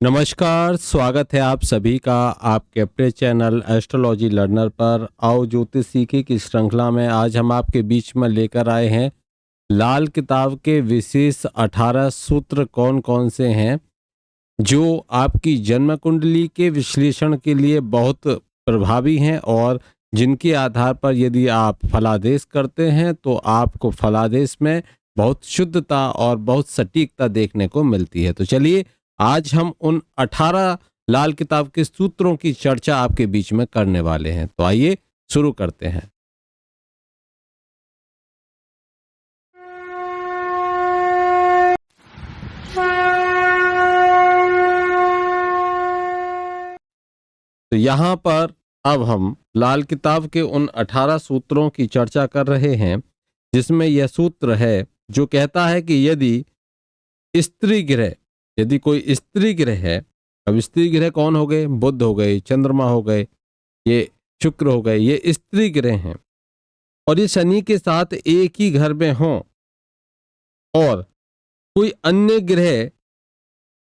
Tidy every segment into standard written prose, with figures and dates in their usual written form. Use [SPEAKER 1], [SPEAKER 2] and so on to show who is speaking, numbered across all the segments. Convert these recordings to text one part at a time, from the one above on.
[SPEAKER 1] नमस्कार, स्वागत है आप सभी का आपके अपने चैनल एस्ट्रोलॉजी लर्नर पर। आओ ज्योतिष सीखे की श्रृंखला में आज हम आपके बीच में लेकर आए हैं लाल किताब के विशेष 18 सूत्र कौन कौन से हैं जो आपकी जन्म कुंडली के विश्लेषण के लिए बहुत प्रभावी हैं और जिनके आधार पर यदि आप फलादेश करते हैं तो आपको फलादेश में बहुत शुद्धता और बहुत सटीकता देखने को मिलती है। तो चलिए आज हम उन 18 लाल किताब के सूत्रों की चर्चा आपके बीच में करने वाले हैं। तो आइए शुरू करते हैं। तो यहाँ पर अब हम लाल किताब के उन 18 सूत्रों की चर्चा कर रहे हैं जिसमें यह सूत्र है जो कहता है कि यदि स्त्री ग्रह, यदि कोई स्त्री ग्रह है, अब स्त्री ग्रह कौन हो गए? बुध हो गए, चंद्रमा हो गए, ये शुक्र हो गए, ये स्त्री ग्रह हैं और ये शनि के साथ एक ही घर में हों और कोई अन्य ग्रह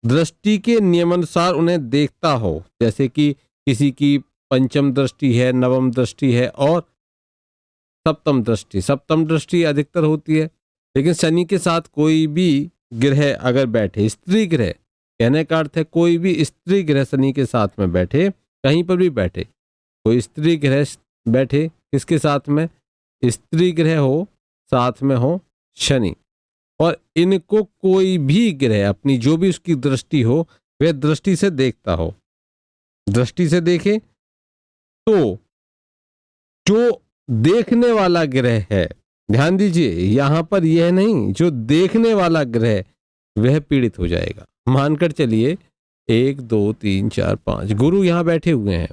[SPEAKER 1] दृष्टि के नियमानुसार उन्हें देखता हो, जैसे कि किसी की पंचम दृष्टि है, नवम दृष्टि है और सप्तम दृष्टि। सप्तम दृष्टि अधिकतर होती है, लेकिन शनि के साथ कोई भी ग्रह अगर बैठे, स्त्री ग्रह कहने का अर्थ है कोई भी स्त्री ग्रह शनि के साथ में बैठे, कहीं पर भी बैठे, कोई स्त्री ग्रह बैठे किसके साथ में? स्त्री ग्रह हो, साथ में हो शनि, और इनको कोई भी ग्रह अपनी जो भी उसकी दृष्टि हो वह दृष्टि से देखता हो, दृष्टि से देखे तो जो देखने वाला ग्रह है, ध्यान दीजिए यहां पर यह नहीं, जो देखने वाला ग्रह वह पीड़ित हो जाएगा। मानकर चलिए 1 2 3 4 5 गुरु यहां बैठे हुए हैं।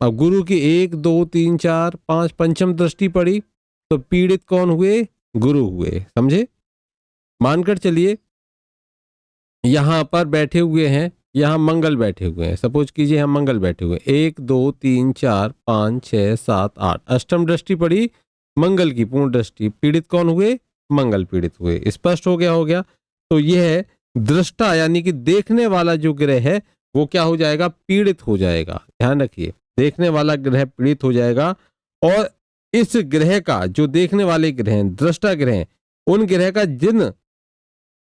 [SPEAKER 1] अब गुरु की 1 2 3 4 5 पंचम दृष्टि पड़ी तो पीड़ित कौन हुए? गुरु हुए, समझे? मानकर चलिए यहां पर बैठे हुए हैं, यहां मंगल बैठे हुए हैं, सपोज कीजिए हम मंगल बैठे हुए हैं, 1 2 3 4 5 6 7 8 अष्टम दृष्टि पड़ी मंगल की पूर्ण दृष्टि, पीड़ित कौन हुए? मंगल पीड़ित हुए। स्पष्ट हो गया? हो गया। तो यह दृष्टा यानी कि देखने वाला जो ग्रह है वो क्या हो जाएगा? पीड़ित हो जाएगा। ध्यान रखिए, देखने वाला ग्रह पीड़ित हो जाएगा और इस ग्रह का, जो देखने वाले ग्रह हैं, दृष्टा ग्रह हैं, उन ग्रह का जिन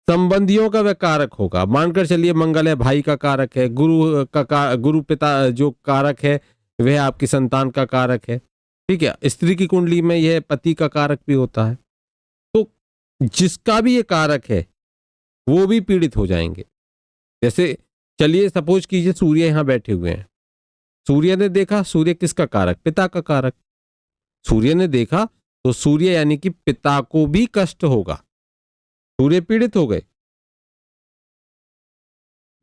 [SPEAKER 1] संबंधियों का वह कारक होगा, मानकर चलिए मंगल है भाई का कारक है, गुरु पिता जो कारक है वह आपकी संतान का कारक है, ठीक है। स्त्री की कुंडली में यह पति का कारक भी होता है। तो जिसका भी ये कारक है वो भी पीड़ित हो जाएंगे। जैसे चलिए सपोज कीजिए सूर्य यहां बैठे हुए हैं, सूर्य ने देखा, सूर्य किसका कारक? पिता का कारक। सूर्य ने देखा तो सूर्य यानी कि पिता को भी कष्ट होगा, सूर्य पीड़ित हो गए।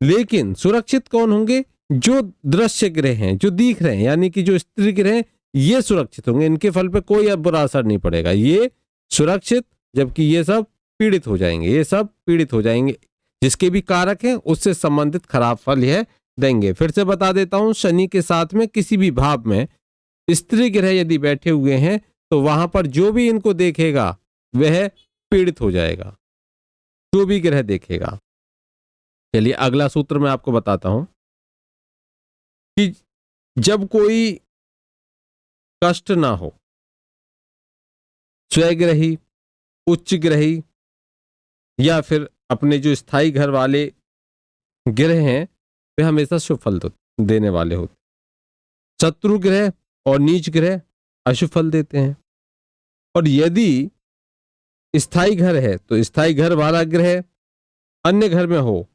[SPEAKER 1] लेकिन सुरक्षित कौन होंगे? जो दृश्य ग्रह हैं, जो दिख रहे हैं, यानी कि जो स्त्री ग्रह हैं, ये सुरक्षित होंगे, इनके फल पे कोई बुरा असर नहीं पड़ेगा, ये सुरक्षित, जबकि ये सब पीड़ित हो जाएंगे, ये सब पीड़ित हो जाएंगे। जिसके भी कारक हैं उससे संबंधित खराब फल यह देंगे। फिर से बता देता हूं, शनि के साथ में किसी भी भाव में स्त्री ग्रह यदि बैठे हुए हैं तो वहां पर जो भी इनको देखेगा वह पीड़ित हो जाएगा, जो भी ग्रह देखेगा। चलिए अगला सूत्र मैं आपको बताता हूं कि जब कोई कष्ट ना हो, स्वग्रही, उच्च ग्रही या फिर अपने जो स्थायी घर वाले ग्रह हैं वे हमेशा शुभ फल देने वाले होते। शत्रु ग्रह और नीच ग्रह अशुभ फल देते हैं। और यदि स्थायी घर है तो स्थायी घर वाला ग्रह अन्य घर में हो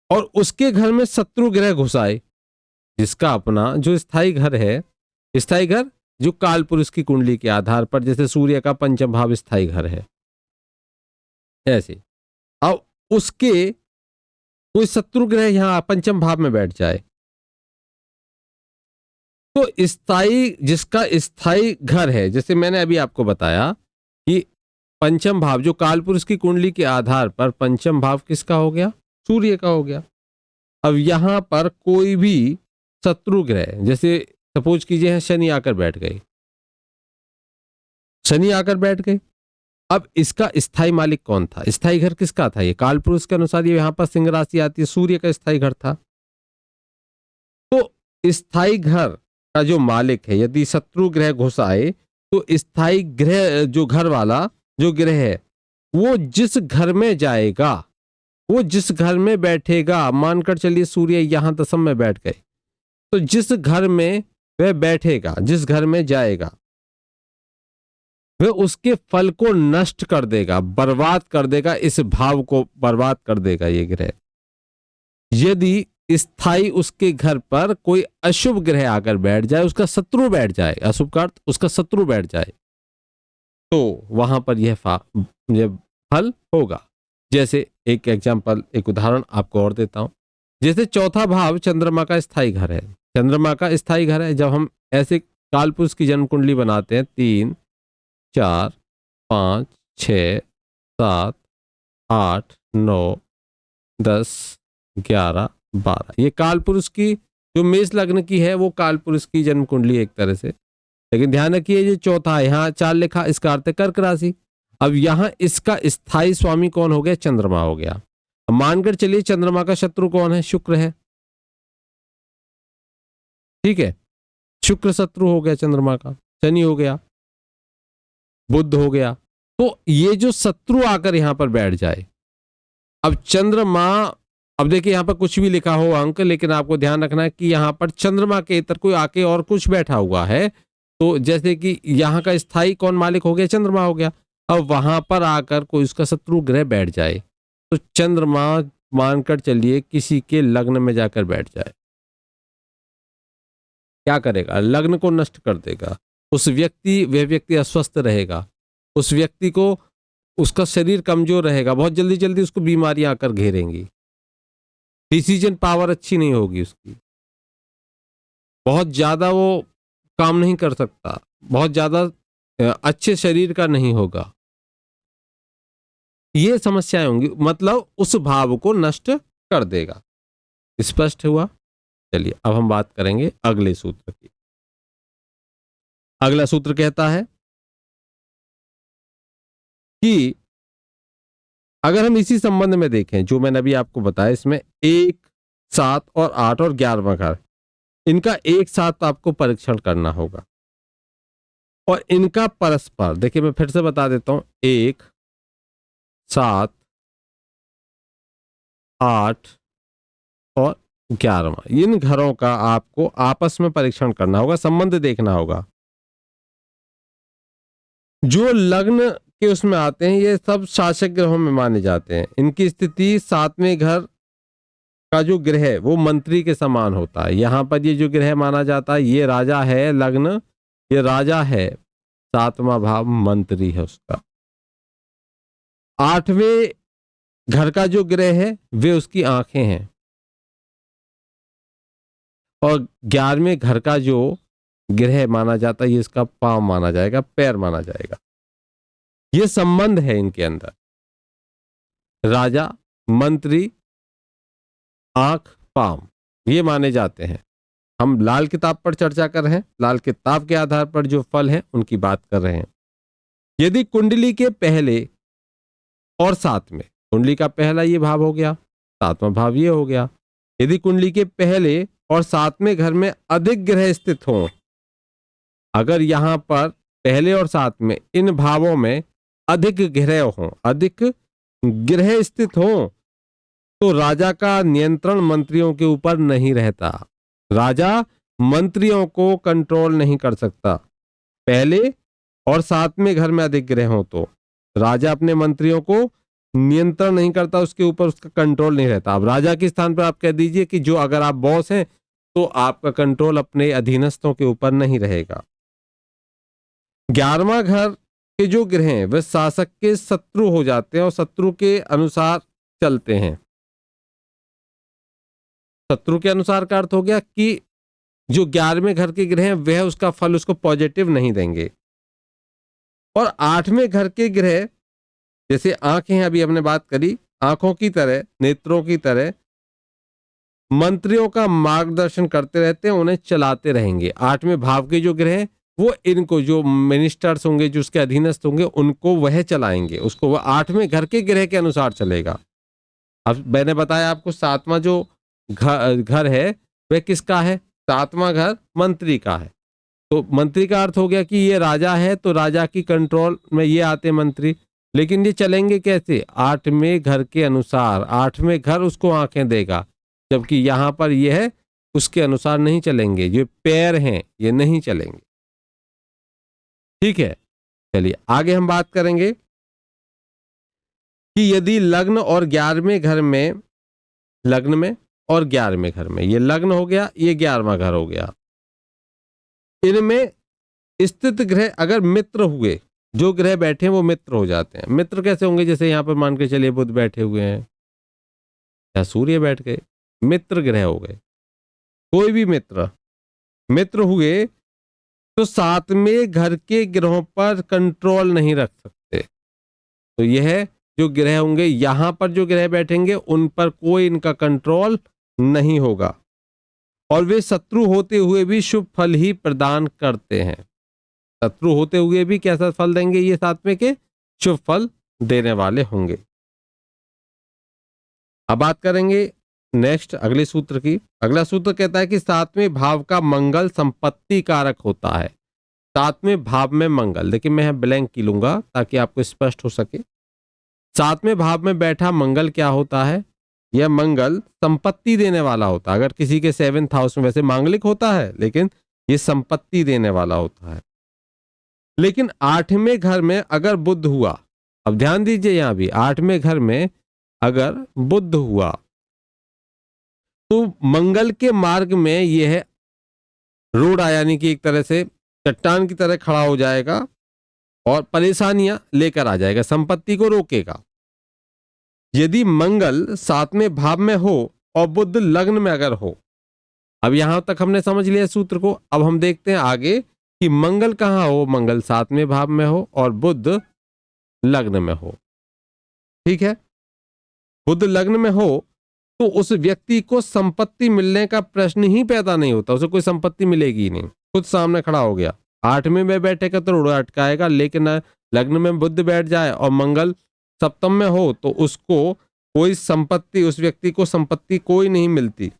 [SPEAKER 1] और उसके घर में शत्रु ग्रह घुस आए, जिसका अपना जो स्थायी घर है, स्थायी घर जो काल पुरुष की कुंडली के आधार पर, जैसे सूर्य का पंचम भाव स्थायी घर है, ऐसे अब उसके कोई शत्रु ग्रह यहां पंचम भाव में बैठ जाए तो स्थायी, जिसका स्थायी घर है, जैसे मैंने अभी आपको बताया कि पंचम भाव जो कालपुरुष की कुंडली के आधार पर पंचम भाव किसका हो गया? सूर्य का हो गया। अब यहां पर कोई भी शत्रु ग्रह, जैसे सपोज कीजिए शनि आकर बैठ गए, शनि आकर बैठ गए अब इसका स्थायी मालिक कौन था? स्थायी घर किसका था? ये काल पुरुष के अनुसार ये यहां पर सिंह राशि आती है, सूर्य का स्थायी घर था। तो स्थायी घर का जो मालिक है, यदि शत्रु ग्रह घुस आए तो स्थायी ग्रह जो घर वाला जो ग्रह है वो जिस घर में जाएगा, वो जिस घर में बैठेगा, मानकर चलिए सूर्य यहां दशम में बैठ गए, तो जिस घर में वह बैठेगा, जिस घर में जाएगा, वह उसके फल को नष्ट कर देगा, बर्बाद कर देगा, इस भाव को बर्बाद कर देगा ये ग्रह। यदि स्थायी उसके घर पर कोई अशुभ ग्रह आकर बैठ जाए, उसका शत्रु बैठ जाए, अशुभ का अर्थ उसका शत्रु बैठ जाए, तो वहां पर यह फल होगा। जैसे एक एग्जांपल, एक उदाहरण आपको और देता हूं। जैसे चौथा भाव चंद्रमा का स्थायी घर है, चंद्रमा का स्थायी घर है। जब हम ऐसे कालपुरुष की जन्म कुंडली बनाते हैं, 3 4 5 6 7 8 9 10 11 12, ये कालपुरुष की जो मेष लग्न की है वो कालपुरुष की जन्म कुंडली एक तरह से। लेकिन ध्यान रखिए ये चौथा है, यहाँ 4 लिखा, इसका अर्थ है कर्क राशि। अब यहां इसका स्थायी स्वामी कौन हो गया? चंद्रमा हो गया। अब मानकर चलिए चंद्रमा का शत्रु कौन है? शुक्र है, ठीक है, शुक्र शत्रु हो गया चंद्रमा का, शनि हो गया, बुध हो गया। तो ये जो शत्रु आकर यहां पर बैठ जाए, अब चंद्रमा, अब देखिए यहां पर कुछ भी लिखा हो अंक, लेकिन आपको ध्यान रखना है कि यहां पर चंद्रमा के इतर कोई आके और कुछ बैठा हुआ है, तो जैसे कि यहां का स्थायी कौन मालिक हो गया? चंद्रमा हो गया। अब वहां पर आकर कोई उसका शत्रु ग्रह बैठ जाए, तो चंद्रमा मानकर चलिए किसी के लग्न में जाकर बैठ जाए, क्या करेगा? लग्न को नष्ट कर देगा। वह व्यक्ति अस्वस्थ रहेगा, उस व्यक्ति को, उसका शरीर कमजोर रहेगा, बहुत जल्दी जल्दी उसको बीमारियां आकर घेरेंगी, डिसीजन पावर अच्छी नहीं होगी उसकी, बहुत ज्यादा वो काम नहीं कर सकता, बहुत ज्यादा अच्छे शरीर का नहीं होगा, ये समस्याएं होंगी, मतलब उस भाव को नष्ट कर देगा। स्पष्ट हुआ? चलिए अब हम बात करेंगे अगले सूत्र की। अगला सूत्र कहता है कि अगर हम इसी संबंध में देखें जो मैंने अभी आपको बताया, इसमें 1 7 और 8 और 11वां घर, इनका एक साथ आपको परीक्षण करना होगा और इनका परस्पर, देखिए मैं फिर से बता देता हूं, 1 7 8 और 11वां, इन घरों का आपको आपस में परीक्षण करना होगा, संबंध देखना होगा। जो लग्न के उसमें आते हैं ये सब शासक ग्रहों में माने जाते हैं। इनकी स्थिति 7वें घर का जो ग्रह है वो मंत्री के समान होता है। यहां पर ये जो ग्रह माना जाता है, ये राजा है, लग्न ये राजा है, 7वां भाव मंत्री है उसका। 8वें घर का जो ग्रह है वे उसकी आंखें हैं और 11वें घर का जो ग्रह माना जाता है ये इसका पांव माना जाएगा, पैर माना जाएगा। ये संबंध है इनके अंदर, राजा, मंत्री, आंख, पांव, ये माने जाते हैं। हम लाल किताब पर चर्चा कर रहे हैं, लाल किताब के आधार पर जो फल हैं उनकी बात कर रहे हैं। यदि कुंडली के पहले और 7 में, कुंडली का पहला ये भाव हो गया, 7वां भाव ये हो गया, यदि कुंडली के पहले और 7वें घर में अधिक ग्रह स्थित हों, अगर यहां पर पहले और 7 में इन भावों में अधिक ग्रह हों, अधिक ग्रह स्थित हों, तो राजा का नियंत्रण मंत्रियों के ऊपर नहीं रहता, राजा मंत्रियों को कंट्रोल नहीं कर सकता। पहले और 7वें घर में अधिक ग्रह हो तो राजा अपने मंत्रियों को नियंत्रण नहीं करता, उसके ऊपर उसका कंट्रोल नहीं रहता। अब राजा के स्थान पर आप कह दीजिए कि जो अगर आप बॉस हैं तो आपका कंट्रोल अपने अधीनस्थों के ऊपर नहीं रहेगा। 11वां घर के जो ग्रह हैं वे शासक के शत्रु हो जाते हैं और शत्रु के अनुसार चलते हैं। शत्रु के अनुसार का अर्थ हो गया कि जो 11वें घर के ग्रह हैं वह उसका फल उसको पॉजिटिव नहीं देंगे। और 8वें घर के ग्रह, जैसे आंखें हैं, अभी हमने बात करी, आंखों की तरह, नेत्रों की तरह मंत्रियों का मार्गदर्शन करते रहते हैं, उन्हें चलाते रहेंगे। 8वें भाव के जो ग्रह हैं वो इनको जो मिनिस्टर्स होंगे, जो उसके अधीनस्थ होंगे, उनको वह चलाएंगे, उसको वह 8वें घर के ग्रह के अनुसार चलेगा। अब मैंने बताया आपको 7वां जो घर है वह किसका है? 7वां घर मंत्री का है। तो मंत्री का अर्थ हो गया कि ये राजा है, तो राजा की कंट्रोल में ये आते मंत्री। लेकिन ये चलेंगे कैसे? 8वें घर के अनुसार। 8वें घर उसको आंखें देगा, जबकि यहां पर यह है उसके अनुसार नहीं चलेंगे। ये पैर हैं, ये नहीं चलेंगे। ठीक है, चलिए आगे हम बात करेंगे कि यदि लग्न और 11वें घर में, लग्न में और 11वें घर में, ये लग्न हो गया, ये 11वां घर हो गया, इनमें स्थित ग्रह अगर मित्र हुए, जो ग्रह बैठे हैं वो मित्र हो जाते हैं। मित्र कैसे होंगे? जैसे यहां पर मान के चलिए बुध बैठे हुए हैं या सूर्य बैठ गए, मित्र ग्रह हो गए। कोई भी मित्र मित्र हुए तो 7वें घर के ग्रहों पर कंट्रोल नहीं रख सकते। तो यह जो ग्रह होंगे, यहां पर जो ग्रह बैठेंगे उन पर कोई इनका कंट्रोल नहीं होगा, और वे शत्रु होते हुए भी शुभ फल ही प्रदान करते हैं। शत्रु होते हुए भी कैसा फल देंगे? ये 7वें के शुभ फल देने वाले होंगे। अब बात करेंगे नेक्स्ट अगले सूत्र की। अगला सूत्र कहता है कि 7वें भाव का मंगल संपत्ति कारक होता है। 7वें भाव में मंगल, देखिए मैं यहाँ ब्लैंक की लूंगा ताकि आपको स्पष्ट हो सके। 7वें भाव में बैठा मंगल क्या होता है? यह मंगल संपत्ति देने वाला होता है। अगर किसी के 7th हाउस में, वैसे मांगलिक होता है लेकिन ये संपत्ति देने वाला होता है। लेकिन 8वें घर में अगर बुध हुआ, अब ध्यान दीजिए यहां भी 8वें घर में अगर बुध हुआ तो मंगल के मार्ग में यह रोड यानी कि एक तरह से चट्टान की तरह खड़ा हो जाएगा और परेशानियां लेकर आ जाएगा, संपत्ति को रोकेगा। यदि मंगल 7वें भाव में हो और बुध लग्न में अगर हो, अब यहां तक हमने समझ लिया सूत्र को। अब हम देखते हैं आगे कि मंगल कहां हो। मंगल 7वें भाव में हो और बुध लग्न में हो। ठीक है, बुध लग्न में हो तो उस व्यक्ति को संपत्ति मिलने का प्रश्न ही पैदा नहीं होता। उसे कोई संपत्ति मिलेगी ही नहीं, खुद सामने खड़ा हो गया। 8वें में बैठेगा तो रोड़ा अटकाएगा, लेकिन लग्न में बुध बैठ जाए और मंगल सप्तम में हो तो उसको कोई संपत्ति, उस व्यक्ति को संपत्ति कोई नहीं मिलती।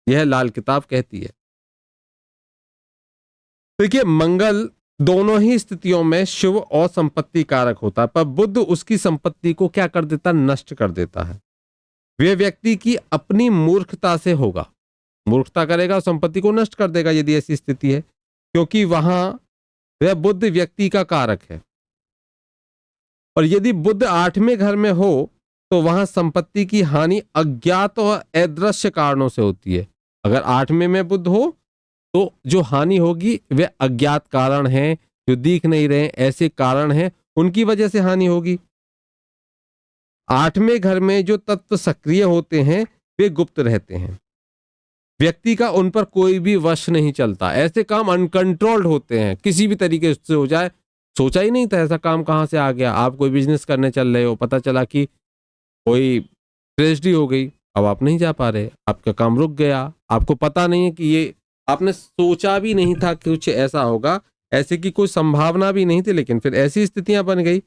[SPEAKER 1] यह लाल किताब कहती है। देखिए मंगल दोनों ही स्थितियों में शुभ और संपत्ति कारक होता है, पर बुध उसकी संपत्ति को क्या कर देता? नष्ट कर देता है। वह व्यक्ति की अपनी मूर्खता से होगा, मूर्खता करेगा, संपत्ति को नष्ट कर देगा यदि ऐसी स्थिति है, क्योंकि वहां वह बुध व्यक्ति का कारक है। और यदि बुध 8वें घर में हो तो वहां संपत्ति की हानि अज्ञात और अदृश्य कारणों से होती है। अगर 8वें में बुध हो तो जो हानि होगी वे अज्ञात कारण हैं, जो दिख नहीं रहे, ऐसे कारण हैं, उनकी वजह से हानि होगी। 8वें घर में जो तत्व सक्रिय होते हैं वे गुप्त रहते हैं, व्यक्ति का उन पर कोई भी वश नहीं चलता। ऐसे काम अनकंट्रोल्ड होते हैं, किसी भी तरीके से हो जाए, सोचा ही नहीं था ऐसा काम कहां से आ गया। आप कोई बिजनेस करने चल रहे हो, पता चला कि कोई ट्रेजेडी हो गई, अब आप नहीं जा पा रहे, आपका काम रुक गया। आपको पता नहीं है कि ये, आपने सोचा भी नहीं था कि कुछ ऐसा होगा, ऐसे की कोई संभावना भी नहीं थी, लेकिन फिर ऐसी स्थितियां बन गई।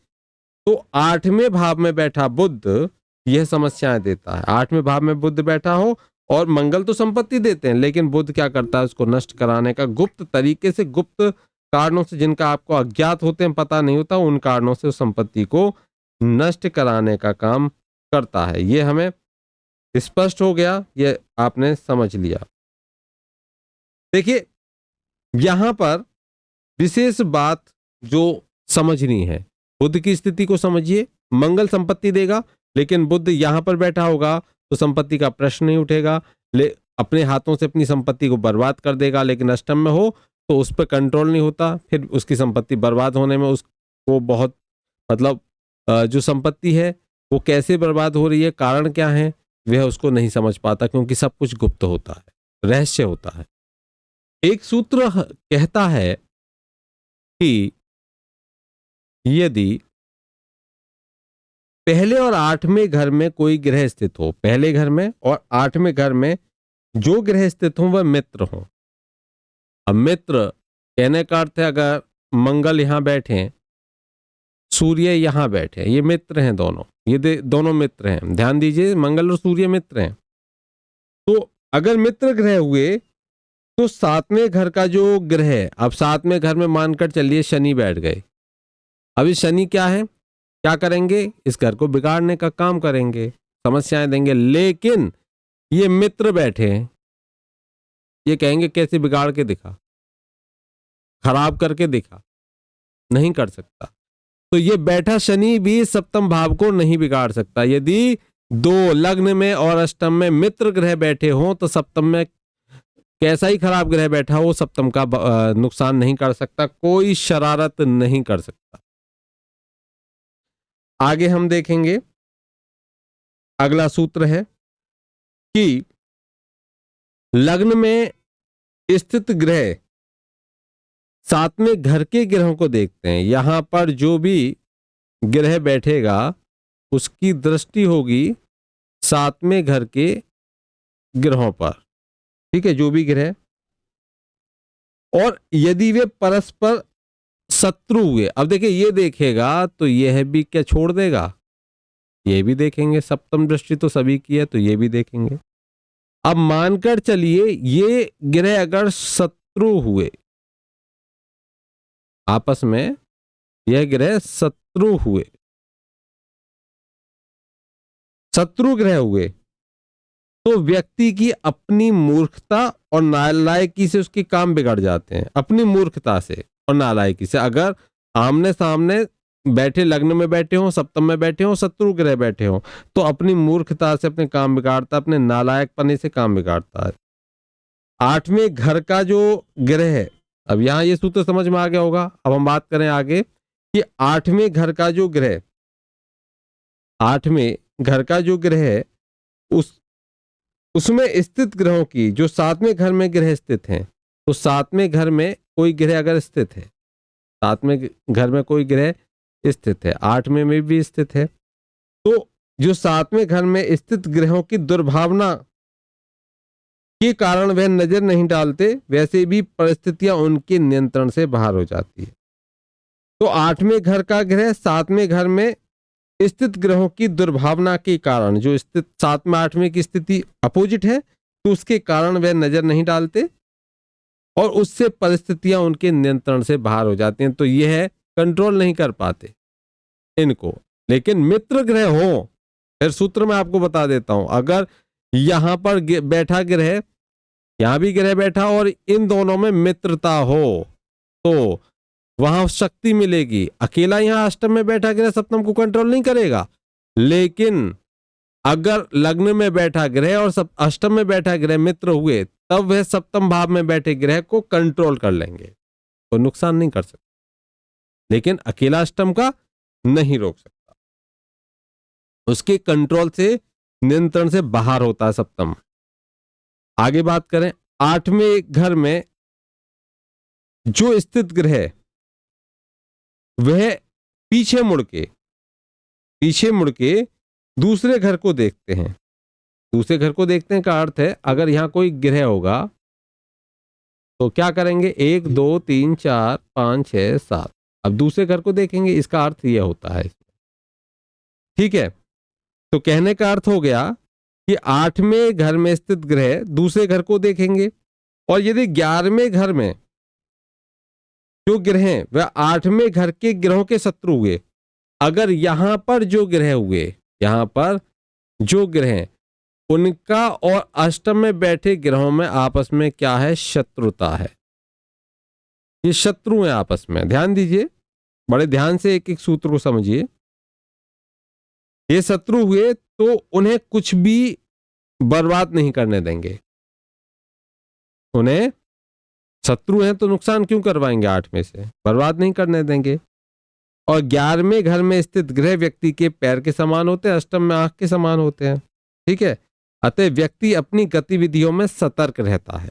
[SPEAKER 1] तो 8वें भाव में बैठा बुध यह समस्याएं देता है। 8वें भाव में बुध बैठा हो, और मंगल तो संपत्ति देते हैं, लेकिन बुध क्या करता है? उसको नष्ट कराने का गुप्त तरीके से, गुप्त कारणों से जिनका आपको अज्ञात होते हैं, पता नहीं होता, उन कारणों से उस संपत्ति को नष्ट कराने का काम करता है। ये हमें स्पष्ट हो गया, ये आपने समझ लिया। देखिए यहां पर विशेष बात जो समझनी है, बुध की स्थिति को समझिए। मंगल संपत्ति देगा, लेकिन बुध यहां पर बैठा होगा तो संपत्ति का प्रश्न नहीं उठेगा, अपने हाथों से अपनी संपत्ति को बर्बाद कर देगा। लेकिन अष्टम में हो तो उस पर कंट्रोल नहीं होता, फिर उसकी संपत्ति बर्बाद होने में उसको बहुत, मतलब जो संपत्ति है वो कैसे बर्बाद हो रही है, कारण क्या है, वह उसको नहीं समझ पाता, क्योंकि सब कुछ गुप्त होता है, रहस्य होता है। एक सूत्र कहता है कि यदि पहले और 8वें घर में कोई ग्रह स्थित हो, पहले घर में और 8वें घर में जो ग्रह स्थित हो वह मित्र हो। अब मित्र कहने का अर्थ है अगर मंगल यहां बैठे, सूर्य यहां बैठे, ये मित्र हैं दोनों, ये दोनों मित्र हैं। ध्यान दीजिए, मंगल और सूर्य मित्र हैं। तो अगर मित्र ग्रह हुए तो सातवें घर का जो ग्रह है, अब सातवें घर में मानकर चलिए शनि बैठ गए। अब इस शनि क्या है, क्या करेंगे, इस घर को बिगाड़ने का काम करेंगे, समस्याएं देंगे। लेकिन ये मित्र बैठे हैं, ये कहेंगे कैसे बिगाड़ के दिखा, खराब करके दिखा, नहीं कर सकता। तो ये बैठा शनि भी सप्तम भाव को नहीं बिगाड़ सकता। यदि दो लग्न में और अष्टम में मित्र ग्रह बैठे हों तो सप्तम में कैसा ही खराब ग्रह बैठा हो सप्तम का नुकसान नहीं कर सकता, कोई शरारत नहीं कर सकता। आगे हम देखेंगे, अगला सूत्र है कि लग्न में स्थित ग्रह सातवें घर के ग्रहों को देखते हैं। यहां पर जो भी ग्रह बैठेगा उसकी दृष्टि होगी सातवें घर के ग्रहों पर, ठीक है, जो भी ग्रह। और यदि वे परस्पर शत्रु हुए, अब देखिए ये देखेगा तो यह भी क्या छोड़ देगा, ये भी देखेंगे, सप्तम दृष्टि तो सभी की है तो ये भी देखेंगे। अब मानकर चलिए ये ग्रह अगर शत्रु हुए आपस में, यह ग्रह शत्रु हुए, शत्रु ग्रह हुए, तो व्यक्ति की अपनी मूर्खता और नालायकी से उसके काम बिगड़ जाते हैं। अपनी मूर्खता से और नालायकी से, अगर आमने सामने बैठे, लग्न में बैठे हों, सप्तम में बैठे हों, शत्रु ग्रह बैठे हों, तो अपनी मूर्खता से अपने काम बिगाड़ता, अपने नालायकपने से काम बिगाड़ता है। आठवें घर का जो ग्रह है, अब यहां ये सूत्र समझ में आ गया होगा। अब हम बात करें आगे कि आठवें घर का जो ग्रह, आठवें घर का जो ग्रह है उसमें स्थित ग्रहों की, जो सातवें घर में ग्रह स्थित हैं, तो सातवें घर में कोई ग्रह अगर स्थित है, सातवें घर में कोई ग्रह स्थित है, आठवें में भी स्थित है, तो जो सातवें घर में स्थित ग्रहों की दुर्भावना के कारण वह नजर नहीं डालते, वैसे भी परिस्थितियां उनके नियंत्रण से बाहर हो जाती है। तो आठवें घर का ग्रह सातवें घर में स्थित ग्रहों की दुर्भावना के कारण, जो स्थित सातवें आठवें की स्थिति अपोजिट है, तो उसके कारण वह नजर नहीं डालते और उससे परिस्थितियां उनके नियंत्रण से बाहर हो जाती हैं। तो यह कंट्रोल नहीं कर पाते इनको। लेकिन मित्र ग्रह हो, फिर सूत्र में आपको बता देता हूं, अगर यहां पर बैठा ग्रह, यहां भी ग्रह बैठा और इन दोनों में मित्रता हो तो वहां शक्ति मिलेगी। अकेला यहां अष्टम में बैठा ग्रह सप्तम को कंट्रोल नहीं करेगा, लेकिन अगर लग्न में बैठा ग्रह और अष्टम में बैठा ग्रह मित्र हुए, तब वह सप्तम भाव में बैठे ग्रह को कंट्रोल कर लेंगे, तो नुकसान नहीं कर सकते। लेकिन अकेला अष्टम का नहीं रोक सकता, उसके कंट्रोल से, नियंत्रण से बाहर होता है सप्तम। आगे बात करें, आठवें घर में जो स्थित ग्रह वह पीछे मुड़ के दूसरे घर को देखते हैं। दूसरे घर को देखते हैं का अर्थ है, अगर यहां कोई ग्रह होगा तो क्या करेंगे, 1 2 3 4 5 6 7, अब दूसरे घर को देखेंगे, इसका अर्थ यह होता है। ठीक है, तो कहने का अर्थ हो गया कि आठवें घर में स्थित ग्रह दूसरे घर को देखेंगे, और यदि 11वें घर में जो ग्रह हैं वह आठवें घर के ग्रहों के शत्रु हुए, अगर यहां पर जो ग्रह हुए, यहां पर जो ग्रह हैं उनका और अष्टम में बैठे ग्रहों में आपस में क्या है, शत्रुता है। ये शत्रु हैं आपस में। ध्यान दीजिए, बड़े ध्यान से एक एक सूत्र को समझिए। ये शत्रु हुए तो उन्हें कुछ भी बर्बाद नहीं करने देंगे। उन्हें, शत्रु हैं तो नुकसान क्यों करवाएंगे, 8 में से बर्बाद नहीं करने देंगे। और 11वें घर में स्थित ग्रह व्यक्ति के पैर के समान होते हैं, अष्टम में आंख के समान होते हैं। ठीक है, अतः व्यक्ति अपनी गतिविधियों में सतर्क रहता है।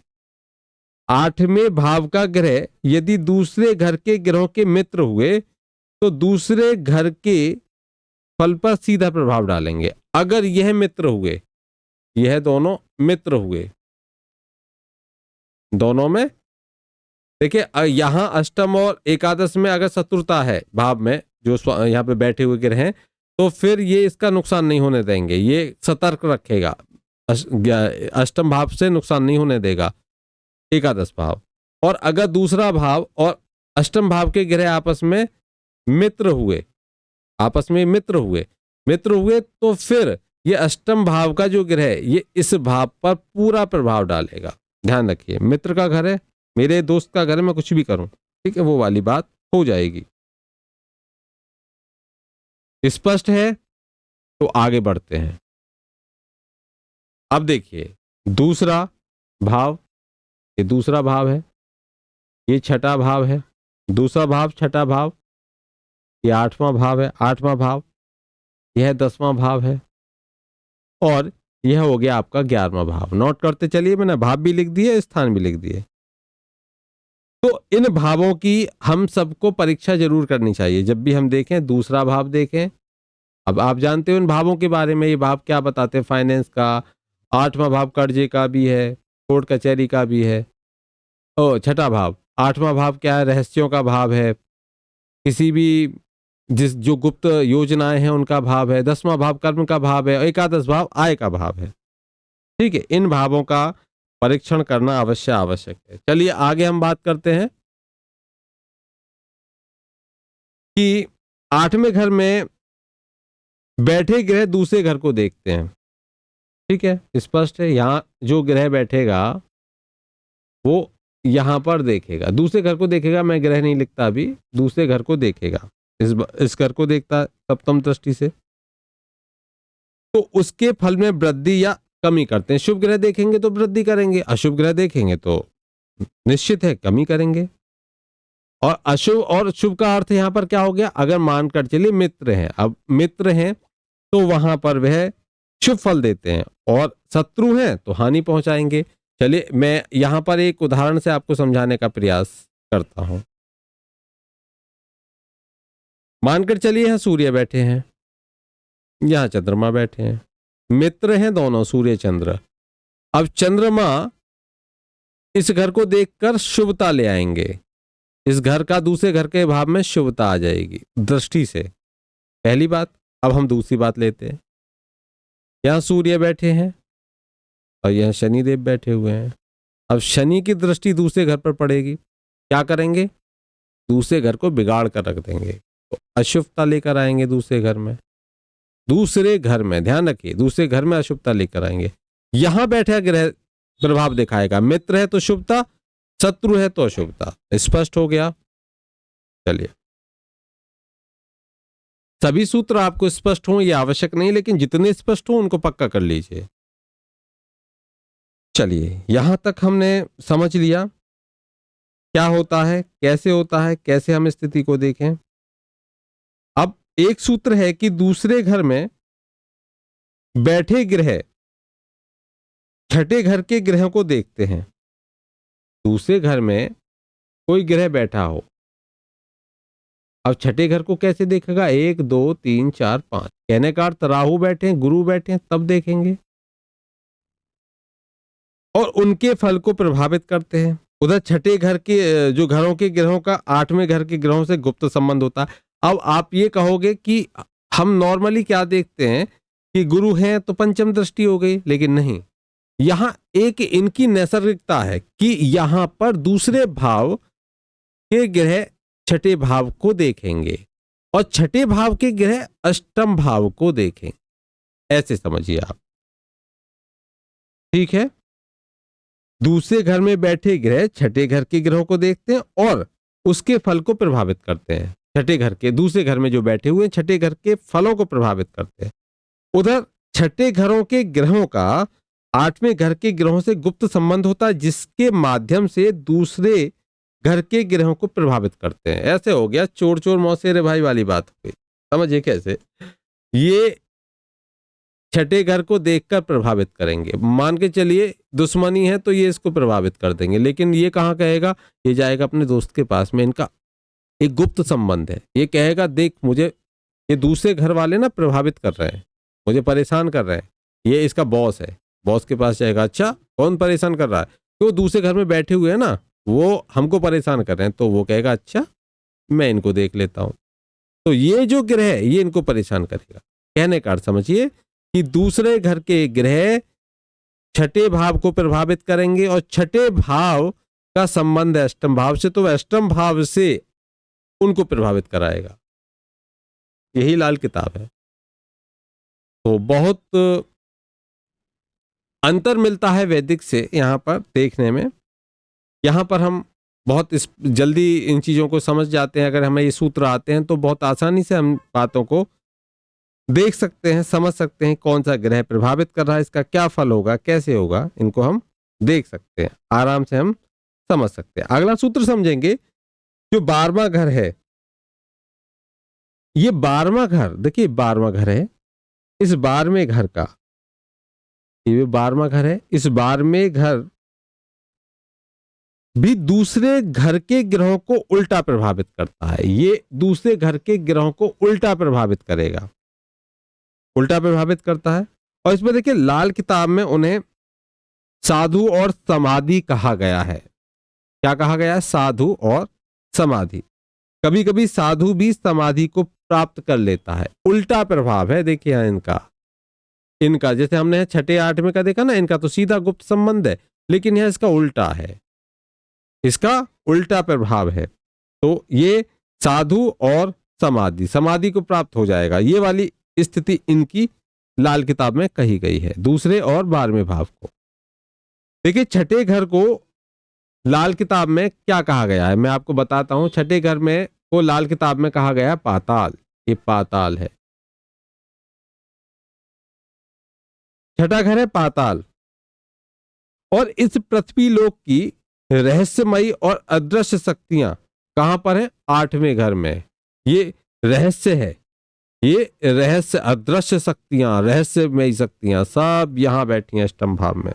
[SPEAKER 1] 8वें भाव का ग्रह यदि दूसरे घर के ग्रहों के मित्र हुए तो दूसरे घर के फल पर सीधा प्रभाव डालेंगे। अगर यह मित्र हुए, यह दोनों मित्र हुए, दोनों में देखिए यहाँ अष्टम और एकादश में अगर शत्रुता है भाव में, जो यहाँ पे बैठे हुए ग्रह हैं, तो फिर ये इसका नुकसान नहीं होने देंगे, ये सतर्क रखेगा। अष्टम भाव से नुकसान नहीं होने देगा एकादश भाव। और अगर दूसरा भाव और अष्टम भाव के ग्रह आपस में मित्र हुए, तो फिर ये अष्टम भाव का जो ग्रह है ये इस भाव पर पूरा प्रभाव डालेगा। ध्यान रखिए, मित्र का घर है, मेरे दोस्त का घर है, मैं कुछ भी करूं, ठीक है, वो वाली बात हो जाएगी। स्पष्ट है? तो आगे बढ़ते हैं। अब देखिए दूसरा भाव, ये दूसरा भाव है, ये छठा भाव है, दूसरा भाव छठा भाव, ये आठवां भाव है, आठवां भाव, यह 10वां भाव है, और यह हो गया आपका 11वां भाव। नोट करते चलिए, मैंने भाव भी लिख दिए, स्थान भी लिख दिए। तो इन भावों की हम सबको परीक्षा जरूर करनी चाहिए जब भी हम देखें, दूसरा भाव देखें। अब आप जानते हो इन भावों के बारे में, ये भाव क्या बताते हैं, फाइनेंस का। आठवां भाव कर्जे का भी है, कोर्ट कचहरी का भी है। ओ छठा भाव, आठवां भाव क्या है, रहस्यों का भाव है, किसी भी जो गुप्त योजनाएं हैं उनका भाव है। 10वां भाव कर्म का भाव है, एकादश भाव आय का भाव है। ठीक है, इन भावों का परीक्षण करना आवश्यक है। चलिए आगे हम बात करते हैं कि 8वें घर में बैठे ग्रह दूसरे घर को देखते हैं। ठीक है, स्पष्ट है, यहां जो ग्रह बैठेगा वो यहां पर देखेगा, दूसरे घर को देखेगा। मैं ग्रह नहीं लिखता अभी, दूसरे घर को देखेगा, इस घर को देखता सप्तम दृष्टि से, तो उसके फल में वृद्धि या कमी करते हैं। शुभ ग्रह देखेंगे तो वृद्धि करेंगे, अशुभ ग्रह देखेंगे तो निश्चित है कमी करेंगे। और अशुभ और शुभ का अर्थ यहां पर क्या हो गया, अगर मानकर चलिए मित्र हैं, अब मित्र हैं तो वहां पर वह शुभ फल देते हैं, और शत्रु हैं तो हानि पहुंचाएंगे। चलिए मैं यहां पर एक उदाहरण से आपको समझाने का प्रयास करता हूं। मानकर चलिए यहां सूर्य बैठे हैं, यहां चंद्रमा बैठे हैं, मित्र हैं दोनों सूर्य चंद्र। अब चंद्रमा इस घर को देखकर शुभता ले आएंगे, इस घर का दूसरे घर के भाव में शुभता आ जाएगी दृष्टि से, पहली बात। अब हम दूसरी बात लेते हैं, यहां सूर्य बैठे हैं और यहां शनिदेव बैठे हुए हैं। अब शनि की दृष्टि दूसरे घर पर पड़ेगी, क्या करेंगे, दूसरे घर को बिगाड़ कर रख देंगे, तो अशुभता लेकर आएंगे दूसरे घर में। दूसरे घर में ध्यान रखिए, दूसरे घर में अशुभता लेकर आएंगे। यहां बैठा ग्रह प्रभाव दिखाएगा, मित्र है तो शुभता, शत्रु है तो अशुभता। स्पष्ट हो गया? चलिए, सभी सूत्र आपको स्पष्ट हों ये आवश्यक नहीं, लेकिन जितने स्पष्ट हो उनको पक्का कर लीजिए। चलिए यहां तक हमने समझ लिया क्या होता है, कैसे हम स्थिति को देखें। अब एक सूत्र है कि दूसरे घर में बैठे ग्रह छठे घर के ग्रहों को देखते हैं। दूसरे घर में कोई ग्रह बैठा हो, अब छठे घर को कैसे देखेगा, 1 2 3 4 5, कहने का अर्थ राहु बैठे, गुरु बैठे, तब देखेंगे, और उनके फल को प्रभावित करते हैं। उधर छठे घर के जो घरों के ग्रहों का 8वें घर के ग्रहों से गुप्त संबंध होता है। अब आप ये कहोगे कि हम नॉर्मली क्या देखते हैं कि गुरु हैं तो पंचम दृष्टि हो गई, लेकिन नहीं, यहां एक इनकी नैसर्गिकता है कि यहां पर दूसरे भाव के ग्रह छठे भाव को देखेंगे और छठे भाव के ग्रह अष्टम भाव को देखेंगे, ऐसे समझिए आप। ठीक है, दूसरे घर में बैठे ग्रह छठे घर के ग्रहों को देखते हैं और उसके फल को प्रभावित करते हैं। छठे घर के, दूसरे घर में जो बैठे हुए हैं छठे घर के फलों को प्रभावित करते हैं। उधर छठे घरों के ग्रहों का 8वें घर के ग्रहों से गुप्त संबंध होता है, जिसके माध्यम से दूसरे घर के ग्रहों को प्रभावित करते हैं। ऐसे हो गया चोर चोर मौसेरे भाई वाली बात हो गई। समझिए कैसे ये छठे घर को देखकर प्रभावित करेंगे। मान के चलिए दुश्मनी है तो ये इसको प्रभावित कर देंगे, लेकिन ये कहाँ कहेगा, ये जाएगा अपने दोस्त के पास में, इनका एक गुप्त संबंध है। ये कहेगा देख मुझे ये दूसरे घर वाले ना प्रभावित कर रहे हैं, मुझे परेशान कर रहे हैं, ये इसका बॉस है, बॉस के पास जाएगा, अच्छा कौन परेशान कर रहा है, तो दूसरे घर में बैठे हुए हैं ना, वो हमको परेशान कर रहे हैं, तो वो कहेगा अच्छा मैं इनको देख लेता हूं। तो ये जो ग्रह है ये इनको परेशान करेगा। कहने का अर्थ समझिए कि दूसरे घर के ग्रह छठे भाव को प्रभावित करेंगे, और छठे भाव का संबंध है अष्टम भाव से, तो अष्टम भाव से उनको प्रभावित कराएगा। यही लाल किताब है। तो बहुत अंतर मिलता है वैदिक से यहां पर देखने में। यहां पर हम बहुत जल्दी इन चीजों को समझ जाते हैं। अगर हमें ये सूत्र आते हैं तो बहुत आसानी से हम बातों को देख सकते हैं, समझ सकते हैं कौन सा ग्रह प्रभावित कर रहा है, इसका क्या फल होगा, कैसे होगा, इनको हम देख सकते हैं, आराम से हम समझ सकते हैं। अगला सूत्र समझेंगे, जो 12वां घर है। ये 12वां घर, देखिए 12वां घर है। इस 12वें घर का, ये 12वां घर है, इस 12वें घर भी दूसरे घर के ग्रहों को उल्टा प्रभावित करता है। ये दूसरे घर के ग्रहों को उल्टा प्रभावित करेगा, उल्टा प्रभावित करता है। और इसमें देखिए लाल किताब में उन्हें साधु और समाधि कहा गया है। क्या कहा गया है? साधु और समाधि। कभी कभी साधु भी समाधि को प्राप्त कर लेता है। उल्टा प्रभाव है देखिए यहां इनका जैसे हमने छठे आठवें का देखा ना, इनका तो सीधा गुप्त संबंध है, लेकिन यह इसका उल्टा है, इसका उल्टा प्रभाव है। तो ये साधु और समाधि, समाधि को प्राप्त हो जाएगा, ये वाली स्थिति इनकी लाल किताब में कही गई है, दूसरे और 12वें भाव को। देखिए छठे घर को लाल किताब में क्या कहा गया है, मैं आपको बताता हूं। छठे घर में को लाल किताब में कहा गया है पाताल। ये पाताल है, छठा घर है पाताल। और इस पृथ्वी लोक की रहस्यमयी और अदृश्य शक्तियां कहां पर है? 8वें घर में। ये रहस्य है, ये रहस्य, अदृश्य शक्तियां, रहस्यमयी शक्तियां सब यहां बैठी हैं अष्टम भाव में।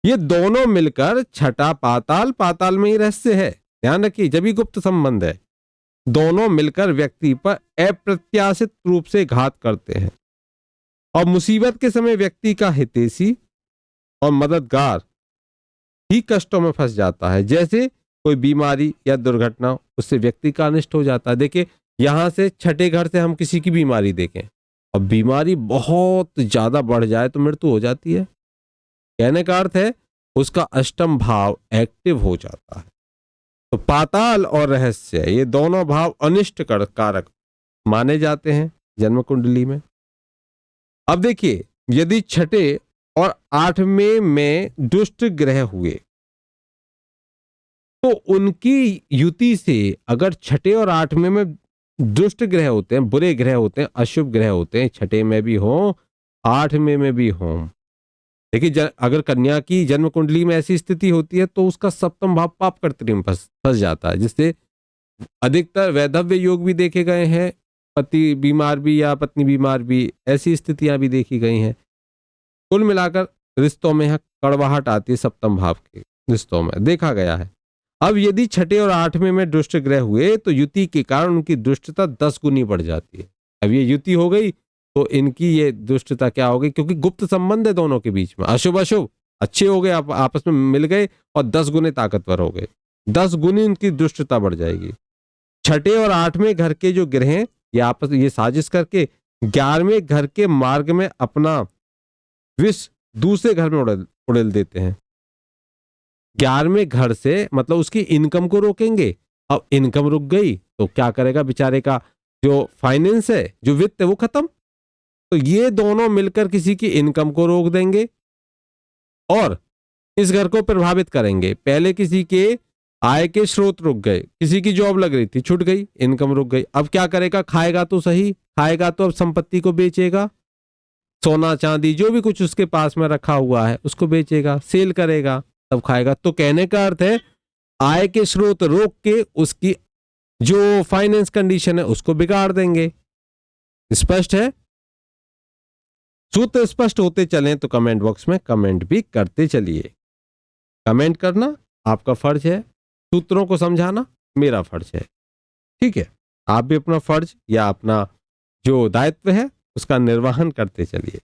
[SPEAKER 1] ये दोनों मिलकर छठा पाताल, पाताल में ही रहस्य है, ध्यान रखिए, जब भी गुप्त संबंध है, दोनों मिलकर व्यक्ति पर अप्रत्याशित रूप से घात करते हैं और मुसीबत के समय व्यक्ति का हितैषी और मददगार ही कष्टों में फंस जाता है। जैसे कोई बीमारी या दुर्घटना, उससे व्यक्ति का अनिष्ट हो जाता है। देखिए यहां से छठे घर से हम किसी की बीमारी देखें और बीमारी बहुत ज्यादा बढ़ जाए तो मृत्यु हो जाती है। कहने का अर्थ है उसका अष्टम भाव एक्टिव हो जाता है। तो पाताल और रहस्य, ये दोनों भाव अनिष्ट कारक माने जाते हैं जन्म कुंडली में। अब देखिए यदि छठे और 8वें में दुष्ट ग्रह हुए तो उनकी युति से, अगर छठे और 8वें में दुष्ट ग्रह होते हैं, बुरे ग्रह होते हैं, अशुभ ग्रह होते हैं, छठे में भी हों 8वें में भी हों। देखिए अगर कन्या की जन्म कुंडली में ऐसी स्थिति होती है तो उसका सप्तम भाव पाप कर्तरी में फंस जाता है, जिससे अधिकतर वैधव्य योग भी देखे गए हैं, पति बीमार भी या पत्नी बीमार भी, ऐसी स्थितियां भी देखी गई हैं। कुल मिलाकर रिश्तों में कड़वाहट आती है, सप्तम भाव के रिश्तों में देखा गया है। अब यदि छठे और 8वें में दुष्ट ग्रह हुए तो युति के कारण उनकी दुष्टता 10 गुनी बढ़ जाती है। अब ये युति हो गई तो इनकी ये दुष्टता क्या हो गई, क्योंकि गुप्त संबंध है दोनों के बीच में, अशुभ अशुभ अच्छे हो गए, आपस में मिल गए और 10 गुने ताकतवर हो गए, 10 गुनी उनकी दुष्टता बढ़ जाएगी। छठे और 8वें घर के जो ग्रह हैं ये आपस ये साजिश करके 11वें घर के मार्ग में अपना विष दूसरे घर में उड़ेल देते हैं। 11वें घर से मतलब उसकी इनकम को रोकेंगे। अब इनकम रुक गई तो क्या करेगा बेचारे का, जो फाइनेंस है, जो वित्त है, वो खत्म। तो ये दोनों मिलकर किसी की इनकम को रोक देंगे और इस घर को प्रभावित करेंगे। पहले किसी के आय के स्रोत रुक गए, किसी की जॉब लग रही थी छूट गई, इनकम रुक गई। अब क्या करेगा? खाएगा तो सही, खाएगा तो अब संपत्ति को बेचेगा, सोना चांदी जो भी कुछ उसके पास में रखा हुआ है उसको बेचेगा, सेल करेगा, तब खाएगा। तो कहने का अर्थ है आय के स्रोत रोक के उसकी जो फाइनेंस कंडीशन है उसको बिगाड़ देंगे। स्पष्ट है? सूत्र स्पष्ट होते चलें तो कमेंट बॉक्स में कमेंट भी करते चलिए। कमेंट करना आपका फर्ज है, सूत्रों को समझाना मेरा फर्ज है। ठीक है, आप भी अपना फर्ज या अपना जो दायित्व है उसका निर्वहन करते चलिए।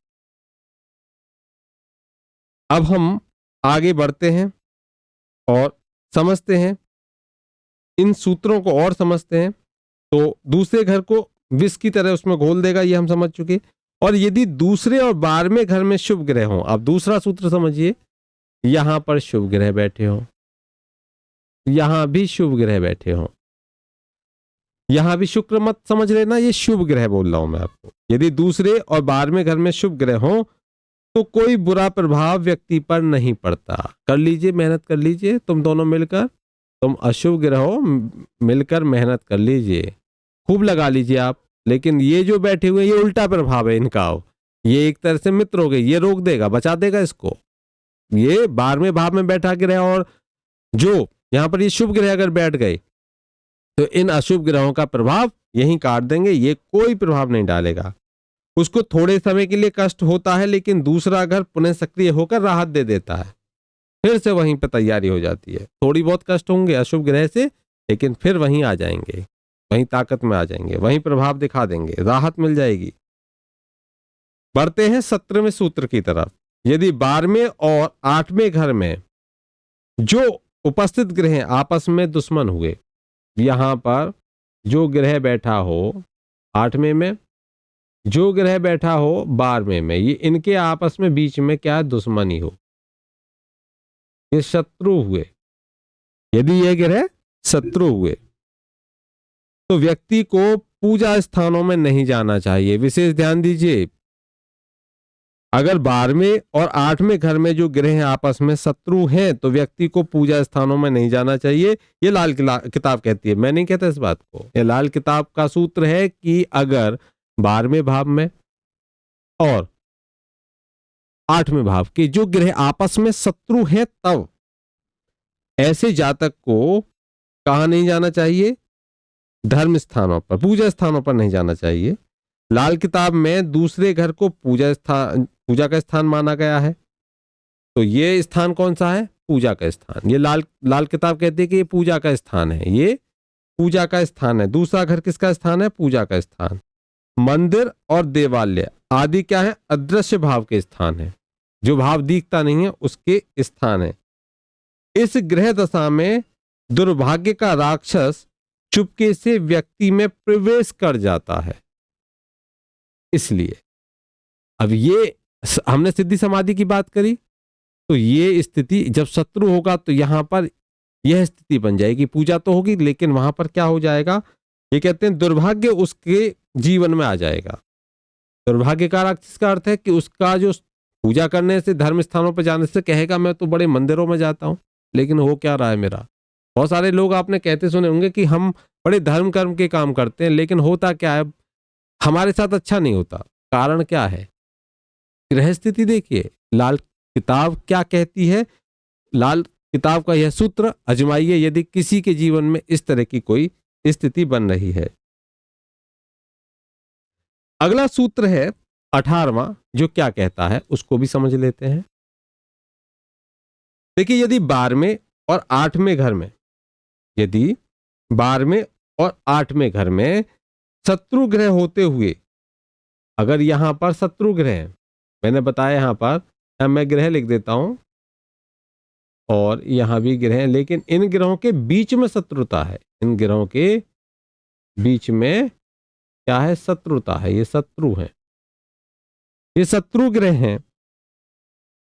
[SPEAKER 1] अब हम आगे बढ़ते हैं और समझते हैं, इन सूत्रों को और समझते हैं, तो दूसरे घर को विष की तरह उसमें घोल देगा, ये हम समझ चुके। और यदि दूसरे और 12वें घर में शुभ ग्रह हो, अब दूसरा सूत्र समझिए, यहां पर शुभ ग्रह बैठे हो, यहां भी शुभ ग्रह बैठे हो, यहां भी शुक्र मत समझ लेना, ये शुभ ग्रह बोल रहा हूं मैं आपको। यदि दूसरे और 12वें घर में शुभ ग्रह हो तो कोई बुरा प्रभाव व्यक्ति पर नहीं पड़ता। कर लीजिए, मेहनत कर लीजिए, तुम दोनों मिलकर, तुम अशुभ ग्रह हो, मिलकर मेहनत कर लीजिए, खूब लगा लीजिए आप। लेकिन ये जो बैठे हुए, ये उल्टा प्रभाव है इनका, ये एक तरह से मित्र हो गए, ये रोक देगा, बचा देगा इसको। ये 12वें भाव में बैठा ग्रह और जो यहां पर ये शुभ ग्रह अगर बैठ गए तो इन अशुभ ग्रहों का प्रभाव यहीं काट देंगे, ये कोई प्रभाव नहीं डालेगा। उसको थोड़े समय के लिए कष्ट होता है, लेकिन दूसरा घर पुनः सक्रिय होकर राहत दे देता है, फिर से वहीं पर तैयारी हो जाती है। थोड़ी बहुत कष्ट होंगे अशुभ ग्रह से, लेकिन फिर वहीं आ जाएंगे, वहीं ताकत में आ जाएंगे, वहीं प्रभाव दिखा देंगे, राहत मिल जाएगी। बढ़ते हैं 17वें सूत्र की तरफ। यदि 12वें और 8वें घर में जो उपस्थित ग्रह आपस में दुश्मन हुए, यहां पर जो ग्रह बैठा हो 8वें में, जो ग्रह बैठा हो 12वें में, ये इनके आपस में बीच में क्या दुश्मनी हो, ये शत्रु हुए, यदि ये ग्रह शत्रु हुए तो व्यक्ति को पूजा स्थानों में नहीं जाना चाहिए। विशेष ध्यान दीजिए, अगर 12वें और 8वें घर में जो ग्रह आपस में शत्रु हैं तो व्यक्ति को पूजा स्थानों में नहीं जाना चाहिए। ये लाल किताब कहती है, मैं नहीं कहता इस बात को। ये लाल किताब का सूत्र है कि अगर 12वें भाव में और 8वें भाव के जो ग्रह आपस में शत्रु हैं, तब ऐसे जातक को कहां नहीं जाना चाहिए? धर्म स्थानों पर, पूजा स्थानों पर नहीं जाना चाहिए। लाल किताब में दूसरे घर को पूजा का स्थान माना गया है, तो ये स्थान कौन सा है? पूजा का स्थान। ये लाल किताब कहती है कि ये पूजा का स्थान है, ये पूजा का स्थान है। दूसरा घर किसका स्थान है? पूजा का स्थान। मंदिर और देवालय आदि क्या है? अदृश्य भाव के स्थान है, जो भाव दिखता नहीं है उसके स्थान है। इस ग्रह दशा में दुर्भाग्य का राक्षस चुपके से व्यक्ति में प्रवेश कर जाता है। इसलिए अब ये हमने सिद्धि समाधि की बात करी, तो ये स्थिति जब शत्रु होगा तो यहां पर यह स्थिति बन जाएगी। पूजा तो होगी, लेकिन वहां पर क्या हो जाएगा? ये कहते हैं दुर्भाग्य उसके जीवन में आ जाएगा। दुर्भाग्य का राक्षस का अर्थ है कि उसका जो पूजा करने से, धर्म स्थानों पर जाने से कहेगा मैं तो बड़े मंदिरों में जाता हूं, लेकिन हो क्या रहा है मेरा। बहुत सारे लोग आपने कहते सुने होंगे कि हम बड़े धर्म कर्म के काम करते हैं, लेकिन होता क्या है? हमारे साथ अच्छा नहीं होता। कारण क्या है? ग्रह स्थिति देखिए, लाल किताब क्या कहती है। लाल किताब का यह सूत्र आजमाइए यदि किसी के जीवन में इस तरह की कोई स्थिति बन रही है। अगला सूत्र है 18वां, जो क्या कहता है उसको भी समझ लेते हैं। देखिए, यदि 12वें और 8वें घर में, यदि 12वें और 8वें घर में शत्रु ग्रह होते हुए, अगर यहां पर शत्रु ग्रह, मैंने बताया यहां पर, मैं ग्रह लिख देता हूं और यहां भी ग्रह, लेकिन इन ग्रहों के बीच में शत्रुता है। इन ग्रहों के बीच में क्या है? शत्रुता है। ये शत्रु हैं, ये शत्रु ग्रह हैं।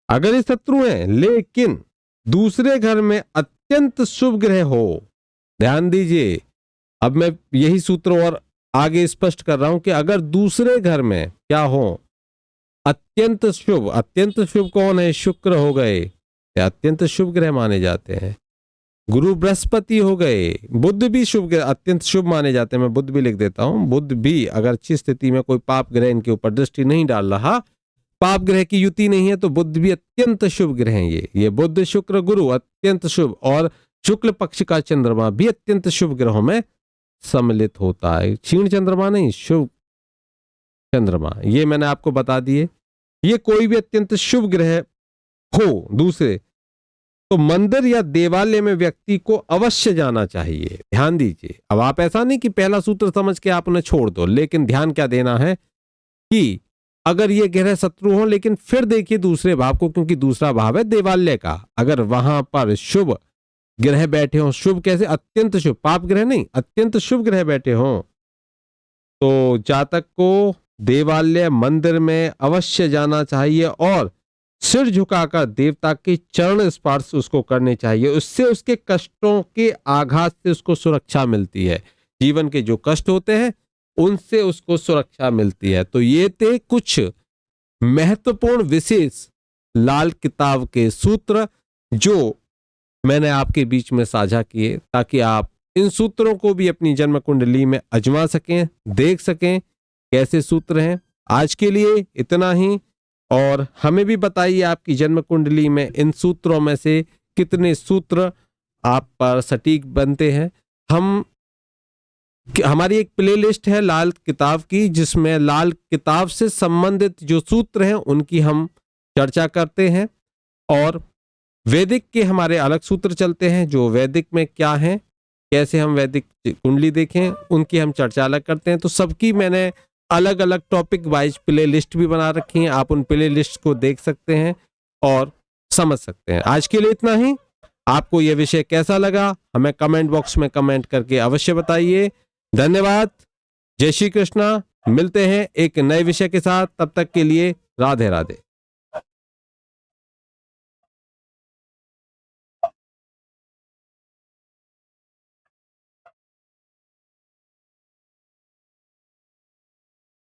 [SPEAKER 1] अगर ये शत्रु हैं लेकिन दूसरे घर में अत्यंत शुभ ग्रह हो, ध्यान दीजिए, अब मैं यही सूत्र और आगे स्पष्ट कर रहा हूं कि अगर दूसरे घर में क्या हो? अत्यंत शुभ। अत्यंत शुभ कौन है? शुक्र हो गए, अत्यंत शुभ ग्रह माने जाते हैं। गुरु बृहस्पति हो गए, बुध भी शुभ ग्रह, अत्यंत शुभ माने जाते हैं। मैं बुध भी लिख देता हूं। बुध भी अगर अच्छी स्थिति में, कोई पाप ग्रह इनके ऊपर दृष्टि नहीं डाल रहा, पाप ग्रह की युति नहीं है, तो बुध भी अत्यंत शुभ ग्रह हैं। ये बुध शुक्र गुरु अत्यंत शुभ, और शुक्ल पक्ष का चंद्रमा भी अत्यंत शुभ ग्रहों में सम्मिलित होता है। क्षीण चंद्रमा नहीं, शुभ चंद्रमा। ये मैंने आपको बता दिए। ये कोई भी अत्यंत शुभ ग्रह हो दूसरे, तो मंदिर या देवालय में व्यक्ति को अवश्य जाना चाहिए। ध्यान दीजिए, अब आप ऐसा नहीं कि पहला सूत्र समझ के आप उन्हें छोड़ दो, लेकिन ध्यान क्या देना है कि अगर ये ग्रह शत्रु हो, लेकिन फिर देखिए दूसरे भाव को, क्योंकि दूसरा भाव है देवालय का, अगर वहां पर शुभ ग्रह बैठे हों, शुभ कैसे, अत्यंत शुभ, पाप ग्रह नहीं, अत्यंत शुभ ग्रह बैठे हों, तो जातक को देवालय मंदिर में अवश्य जाना चाहिए और सिर झुकाकर देवता के चरण स्पर्श उसको करने चाहिए। उससे उसके कष्टों के आघात से उसको सुरक्षा मिलती है। जीवन के जो कष्ट होते हैं उनसे उसको सुरक्षा मिलती है। तो ये थे कुछ महत्वपूर्ण विशेष लाल किताब के सूत्र जो मैंने आपके बीच में साझा किए, ताकि आप इन सूत्रों को भी अपनी जन्म कुंडली में आजमा सकें, देख सकें कैसे सूत्र हैं। आज के लिए इतना ही, और हमें भी बताइए आपकी जन्म कुंडली में इन सूत्रों में से कितने सूत्र आप पर सटीक बनते हैं। हमारी एक प्लेलिस्ट है लाल किताब की, जिसमें लाल किताब से संबंधित जो सूत्र हैं उनकी हम चर्चा करते हैं, और वैदिक के हमारे अलग सूत्र चलते हैं जो वैदिक में क्या हैं, कैसे हम वैदिक कुंडली देखें, उनकी हम चर्चा अलग करते हैं। तो सबकी मैंने अलग अलग टॉपिक वाइज प्ले लिस्ट भी बना रखी है, आप उन प्ले लिस्ट को देख सकते हैं और समझ सकते हैं। आज के लिए इतना ही। आपको यह विषय कैसा लगा हमें कमेंट बॉक्स में कमेंट करके अवश्य बताइए। धन्यवाद। जय श्री कृष्णा। मिलते हैं एक नए विषय के साथ, तब तक के लिए राधे राधे।